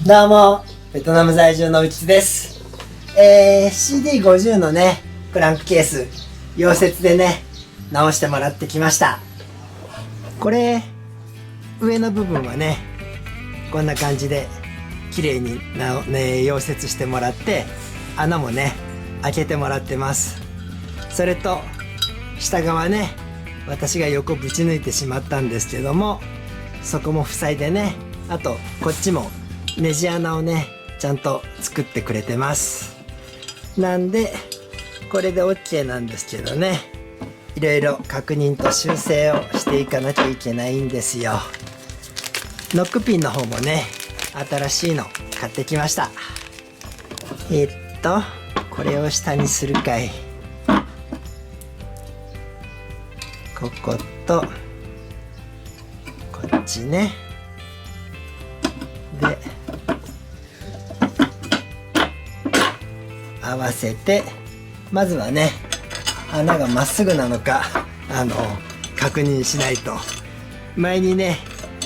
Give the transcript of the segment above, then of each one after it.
どうも、ベトナム在住のうちです。CD50 のね、クランクケース、溶接でね、直してもらってきました。これ、上の部分はね、こんな感じで、綺麗に溶接してもらって、穴もね、開けてもらってます。それと、下側ね、私が横ぶち抜いてしまったんですけども、そこも塞いでね、あと、こっちも、ネジ穴をねちゃんと作ってくれてます。なんでこれで OK なんですけどね、いろいろ確認と修正をしていかなきゃいけないんですよ。ノックピンの方もね新しいの買ってきました。これを下にするかい。こことこっちね。で合わせて、まずはね穴がまっすぐなのか確認しないと。前にね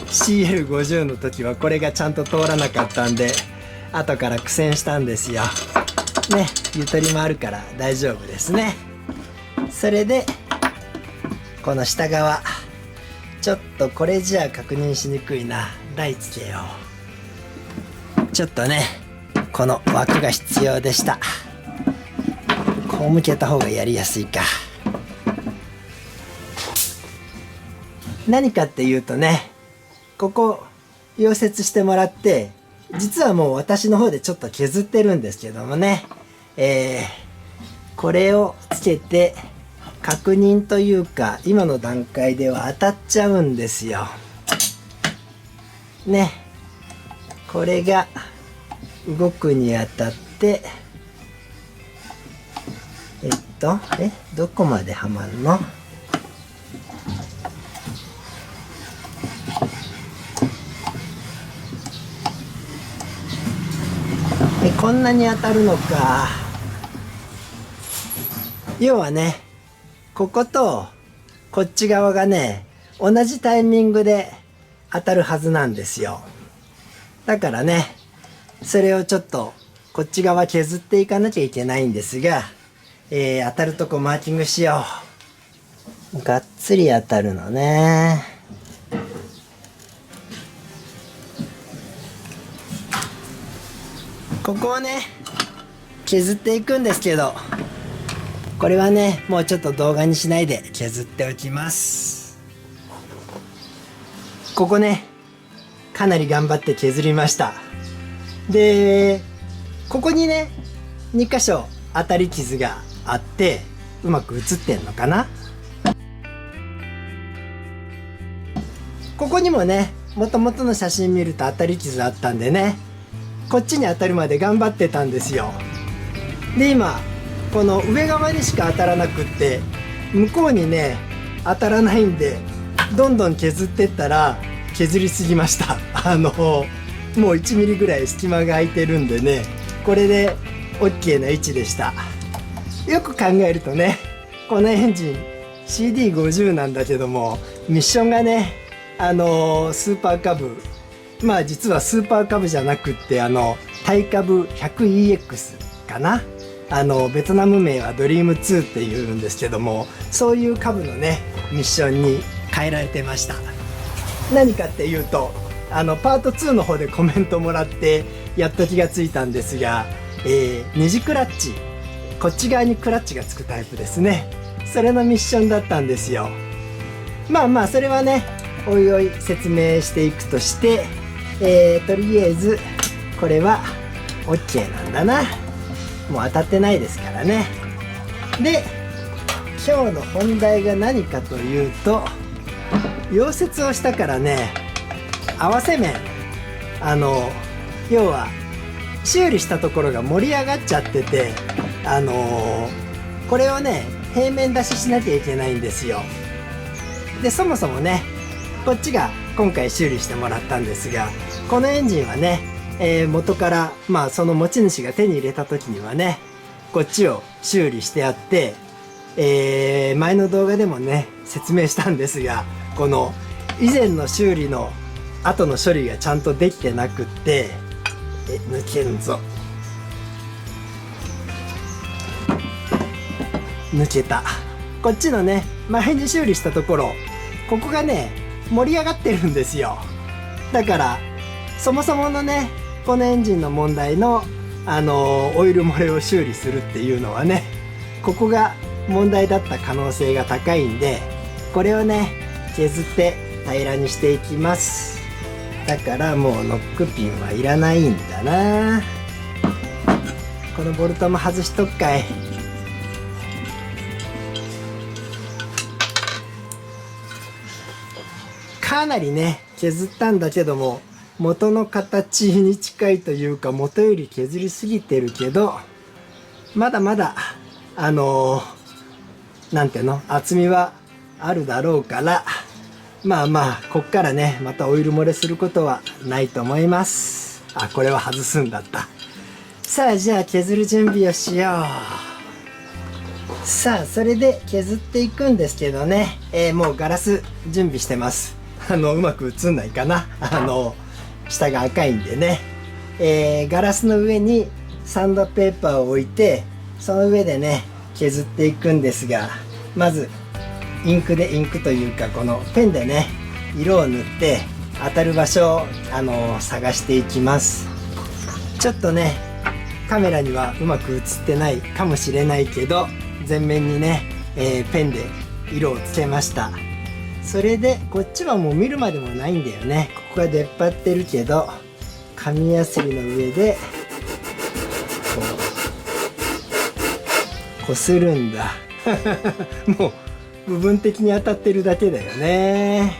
CL50 の時はこれがちゃんと通らなかったんで後から苦戦したんですよね。ゆとりもあるから大丈夫ですね。それでこの下側ちょっとこれじゃあ確認しにくいな。台つけよう。ちょっとねこの枠が必要でした。こう向けた方がやりやすいか。何かっていうとね、ここ溶接してもらって、実はもう私の方でちょっと削ってるんですけどもね、これをつけて確認というか今の段階では当たっちゃうんですよね。これが動くにあたってどこまではまるの？こんなに当たるのか。要はね、こことこっち側がね、同じタイミングで当たるはずなんですよ。だからね、それをちょっとこっち側削っていかなきゃいけないんですが、当たるとこマーキングしよう。がっつり当たるのね。ここをね削っていくんですけど、これはねもうちょっと動画にしないで削っておきます。ここねかなり頑張って削りました。でここにね2箇所当たり傷があってうまく映ってんのかな。ここにもねもともとの写真見ると当たり傷あったんでね、こっちに当たるまで頑張ってたんですよ。で今この上側にしか当たらなくって、向こうにね当たらないんでどんどん削ってったら削りすぎました。もう1ミリぐらい隙間が空いてるんでね、これで OK な位置でした。よく考えるとね、このエンジン CD50 なんだけども、ミッションがねスーパーカブ、まあ実はスーパーカブじゃなくってタイカブ 100EX かな。ベトナム名はドリーム2っていうんですけども、そういうカブのねミッションに変えられてました。何かっていうとパート2の方でコメントもらってやっと気がついたんですが、ネジクラッチ、こっち側にクラッチがつくタイプですね。それのミッションだったんですよ。まあまあそれはねおいおい説明していくとして、とりあえずこれは OK なんだな。もう当たってないですからね。で今日の本題が何かというと、溶接をしたからね合わせ面、要は修理したところが盛り上がっちゃってて、これをね平面出ししなきゃいけないんですよ。でそもそもねこっちが今回修理してもらったんですが、このエンジンはね、元からまあその持ち主が手に入れた時にはねこっちを修理してあって、前の動画でもね説明したんですが、この以前の修理の後の処理がちゃんとできてなくって、抜けんぞ。抜けた。こっちのね、前に修理したところ、ここがね盛り上がってるんですよ。だからそもそものねこのエンジンの問題のオイル漏れを修理するっていうのはね、ここが問題だった可能性が高いんで、これをね削って平らにしていきます。だからもうノックピンはいらないんだな。このボルトも外しとくかい。かなりね削ったんだけども、元の形に近いというか元より削りすぎてるけど、まだまだなんていうの、厚みはあるだろうから、まあまあこっからねまたオイル漏れすることはないと思います。あ、これは外すんだった。さあじゃあ削る準備をしよう。さあそれで削っていくんですけどね、もうガラス準備してます。うまく映んないかな、下が赤いんでね、ガラスの上にサンドペーパーを置いて、その上でね削っていくんですが、まずインクというかこのペンでね色を塗って当たる場所を探していきます。ちょっとねカメラにはうまく映ってないかもしれないけど、全面にね、ペンで色をつけました。それでこっちはもう見るまでもないんだよね。ここが出っ張ってるけど、紙やすりの上でこするんだもう部分的に当たってるだけだよね。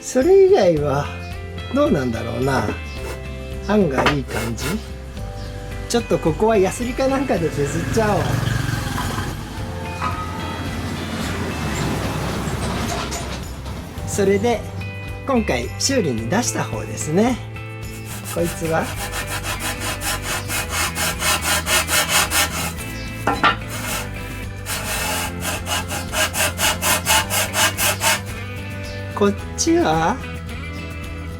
それ以外はどうなんだろうな。案がいい感じ。ちょっとここはヤスリかなんかで削っちゃおう。それで今回修理に出した方ですね。こいつはこっちは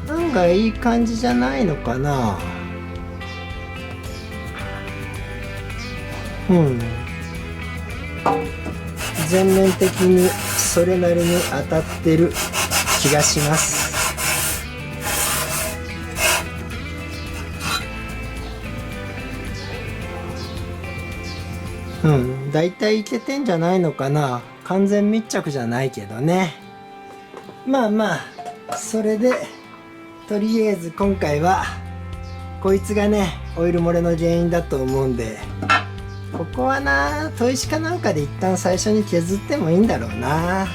案外いい感じじゃないのかな。全面的にそれなりに当たってる気がします。だいたいいけてんじゃないのかな。完全密着じゃないけどね。まあまあそれでとりあえず今回はこいつがねオイル漏れの原因だと思うんで、ここはな砥石かなんかで一旦最初に削ってもいいんだろうな。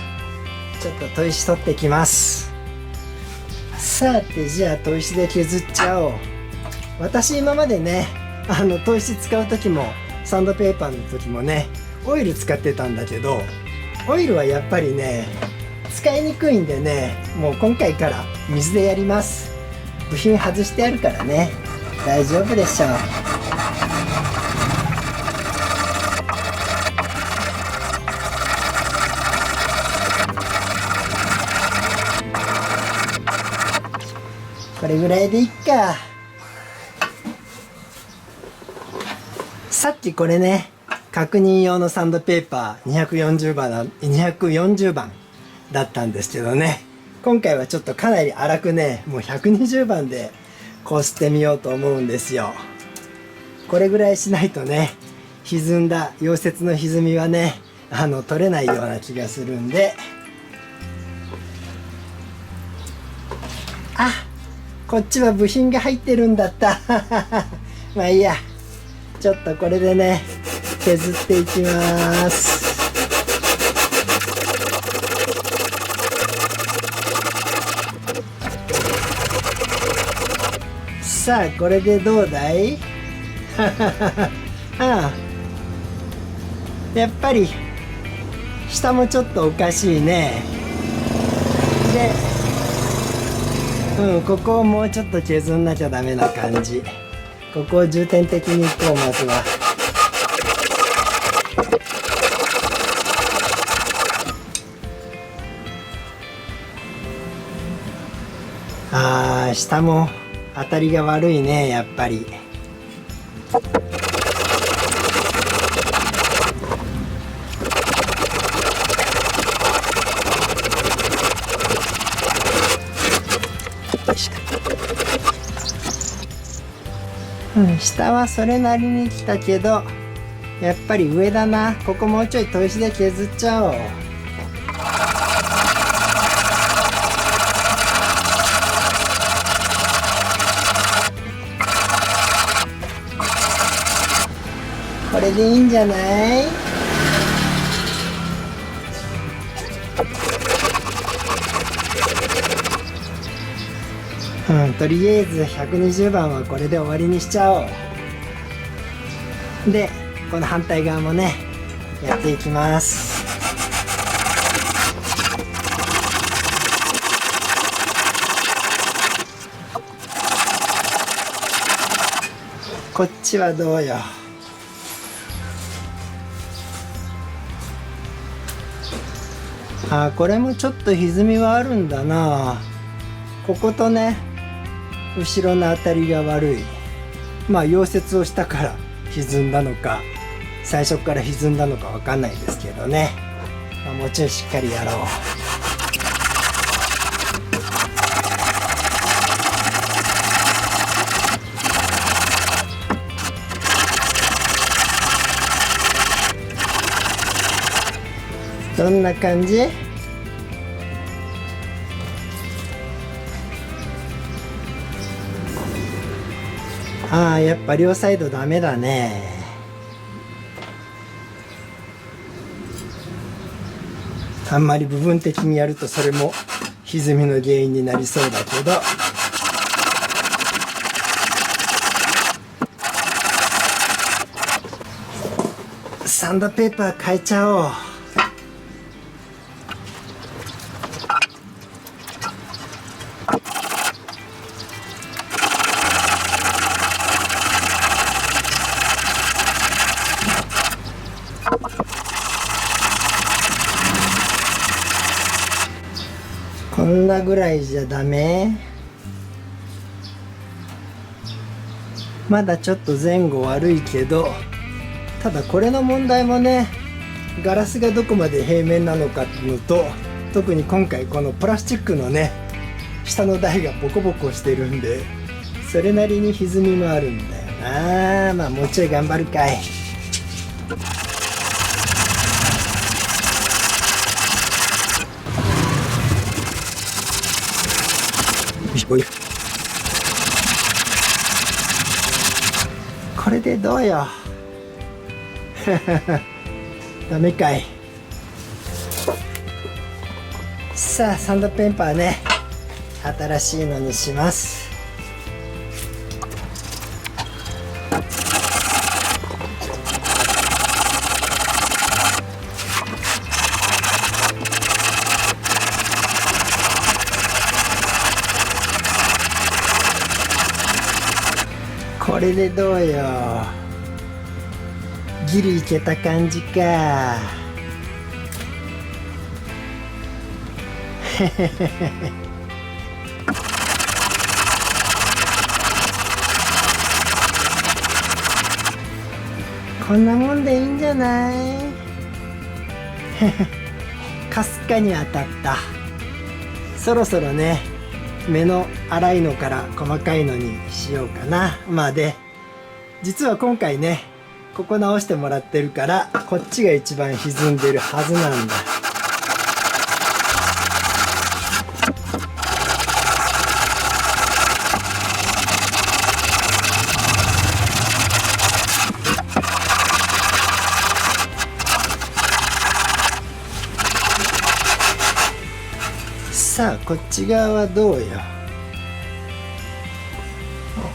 ちょっと砥石取ってきます。さてじゃあ砥石で削っちゃおう。私今までね砥石使う時もサンドペーパーの時もねオイル使ってたんだけど、オイルはやっぱりね使いにくいんでね、もう今回から水でやります。部品外してあるからね大丈夫でしょう。これぐらいでいっか。さっきこれね確認用のサンドペーパー240番だったんですけどね、今回はちょっとかなり粗くねもう120番でこすってみようと思うんですよ。これぐらいしないとね歪んだ溶接の歪みはね取れないような気がするんで、あ、こっちは部品が入ってるんだったまあいいや、ちょっとこれでね削っていきます。さあこれでどうだいああ、やっぱり下もちょっとおかしいね。でここをもうちょっと削んなきゃダメな感じ。ここを重点的にいこう。まずは下も当たりが悪いね、やっぱり。下はそれなりに来たけど、やっぱり上だな。ここもうちょい砥石で削っちゃおう。これでいいんじゃない？とりあえず120番はこれで終わりにしちゃおう。で、この反対側もね、やっていきます。こっちはどうよ。これもちょっと歪みはあるんだな。こことね、後ろの当たりが悪い。溶接をしたから歪んだのか、最初から歪んだのかわかんないですけどね。もうちょいしっかりやろう。どんな感じ？やっぱ両サイドダメだね。あんまり部分的にやるとそれも歪みの原因になりそうだけど、サンドペーパー変えちゃおう。こんなぐらいじゃダメ？まだちょっと前後悪いけど、ただこれの問題もね、ガラスがどこまで平面なのかっていうのと、特に今回このプラスチックのね、下の台がボコボコしてるんで、それなりに歪みもあるんだよな。もうちょい頑張るかい。これでどうよ。ダメかい。さあ、サンドペーパーね、新しいのにします。これでどうよ。ギリいけた感じか。へへへへ。こんなもんでいいんじゃない？かすかに当たった。そろそろね、目の粗いのから細かいのにしようかな。で、実は今回ね、ここ直してもらってるから、こっちが一番歪んでるはずなんだ。さあ、こっち側はどうよ。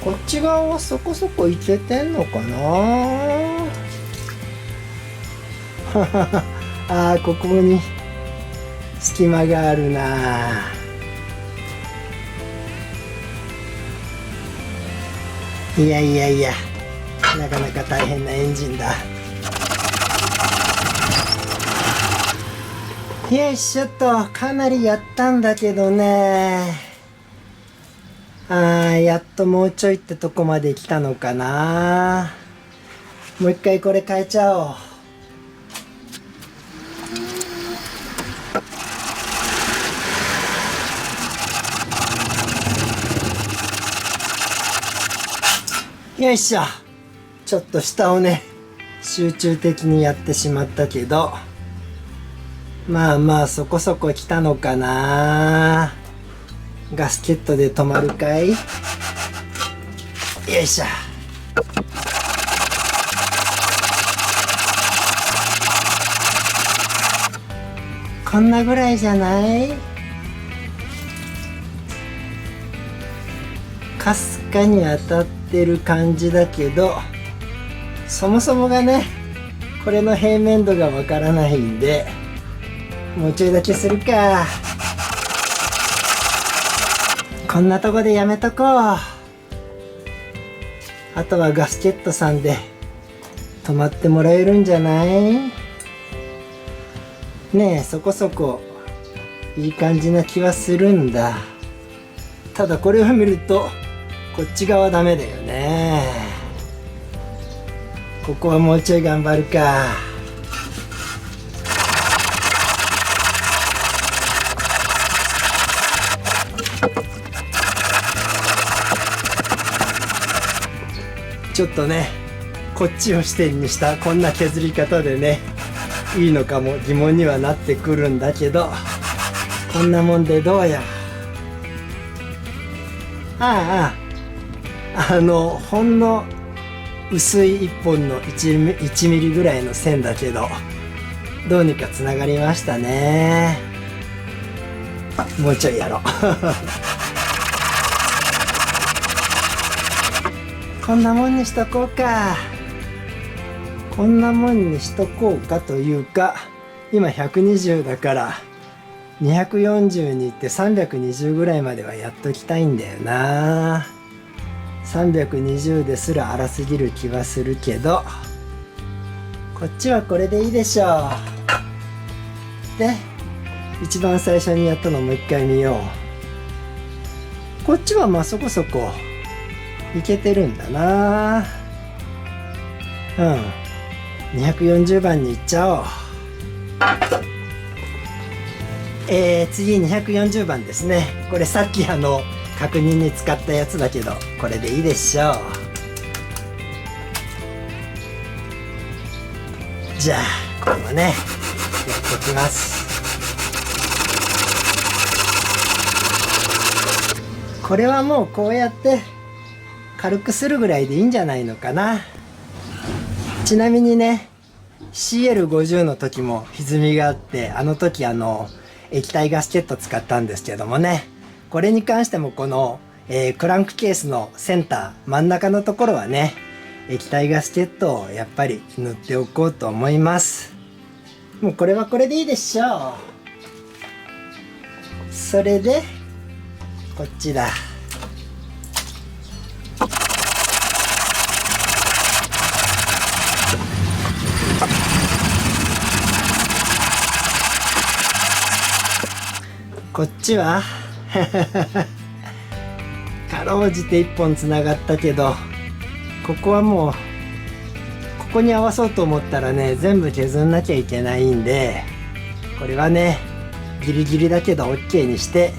こっち側はそこそこいけてんのかな。ここに隙間があるな。いやいやいや、なかなか大変なエンジンだ。よいしょっと、かなりやったんだけどね。やっともうちょいってとこまで来たのかな。もう一回これ変えちゃおう。よいしょ。ちょっと下をね、集中的にやってしまったけど、まあまあそこそこ来たのかな。ガスケットで止まるかい。よいしょ。こんなぐらいじゃない？かすかに当たってる感じだけど、そもそもがね、これの平面度がわからないんで、もうちょいだけするか。こんなとこでやめとこう。あとはガスケットさんで止まってもらえるんじゃない？ねえ、そこそこいい感じな気はするんだ。ただこれを見るとこっち側ダメだよね。ここはもうちょい頑張るか。ちょっとね、こっちを視点にしたこんな削り方でね、いいのかも疑問にはなってくるんだけど、こんなもんでどうや。ほんの薄い1本の1ミリぐらいの線だけど、どうにかつながりましたね。もうちょいやろう。こんなもんにしとこうか。こんなもんにしとこうかというか、今120だから240に行って320ぐらいまではやっときたいんだよな。320ですら荒すぎる気はするけど、こっちはこれでいいでしょう。で、一番最初にやったのもう一回見よう。こっちはまあそこそこいけてるんだな。240番に行っちゃおう。次240番ですね。これさっき確認に使ったやつだけど、これでいいでしょう。じゃあこれもねやってきます。これはもうこうやって軽くするぐらいでいいんじゃないのかな。ちなみにね、 CL50 の時も歪みがあって、あの時液体ガスケット使ったんですけどもね、これに関してもこの、クランクケースのセンター真ん中のところはね、液体ガスケットをやっぱり塗っておこうと思います。もうこれはこれでいいでしょう。それでこっちだ。こっちはかろうじて1本つながったけど、ここはもうここに合わそうと思ったらね、全部削んなきゃいけないんで、これはねギリギリだけど OK にして、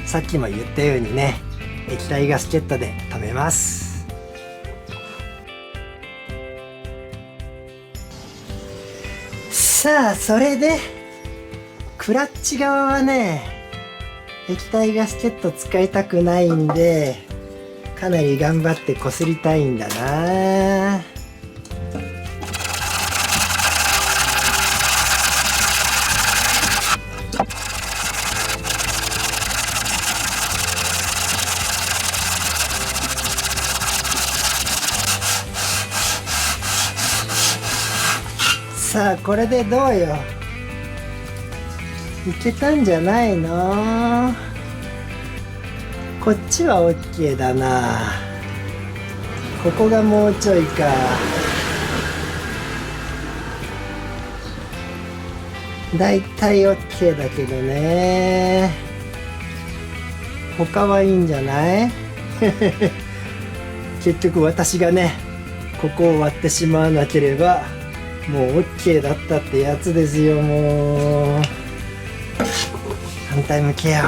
さっきも言ったようにね、液体ガスケットで留めます。さあ、それでクラッチ側はね、液体ガスケット使いたくないんで、かなり頑張ってこすりたいんだな。さあ、これでどうよ。いけたんじゃないの？こっちは OK だな。ここがもうちょいか。だいたい OK だけどね。他はいいんじゃない？結局私がねここを割ってしまわなければもう OK だったってやつですよ。もう反対向けよう。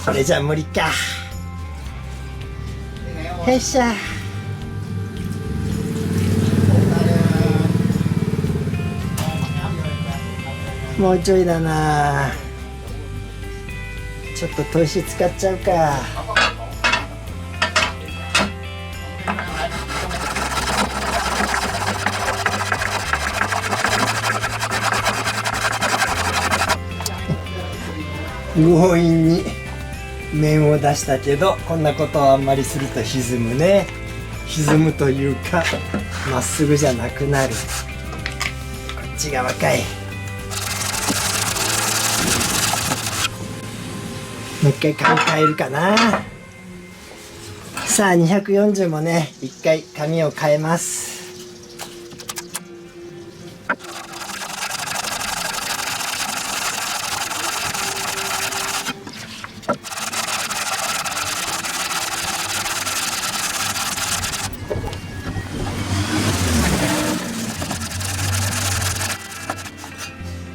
これじゃ無理か。よいしょ。もうちょいだな。ちょっと砥石使っちゃうか。強引に面を出したけど、こんなことをあんまりすると歪むね。歪むというかまっすぐじゃなくなる。こっち側かい。もう一回紙変えるかな。さあ240もね一回紙を変えます。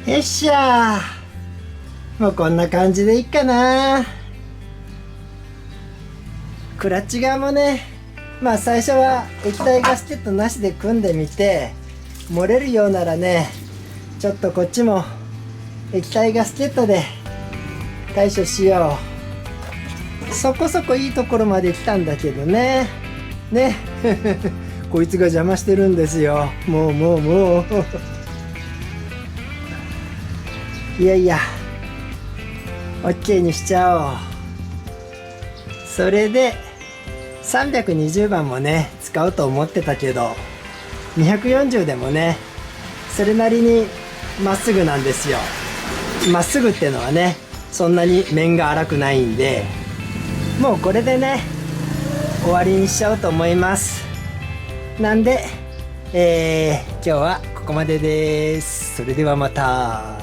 よっしゃー。もうこんな感じでいいかな。クラッチ側もね、まあ最初は液体ガスケットなしで組んでみて、漏れるようならねちょっとこっちも液体ガスケットで対処しよう。そこそこいいところまで来たんだけどね。こいつが邪魔してるんですよ。もういやいや OK にしちゃおう。それで320番もね使うと思ってたけど、240でもねそれなりにまっすぐなんですよ。まっすぐってのはねそんなに面が粗くないんで、もうこれでね終わりにしちゃおうと思います。なんで今日はここまでです。それではまた。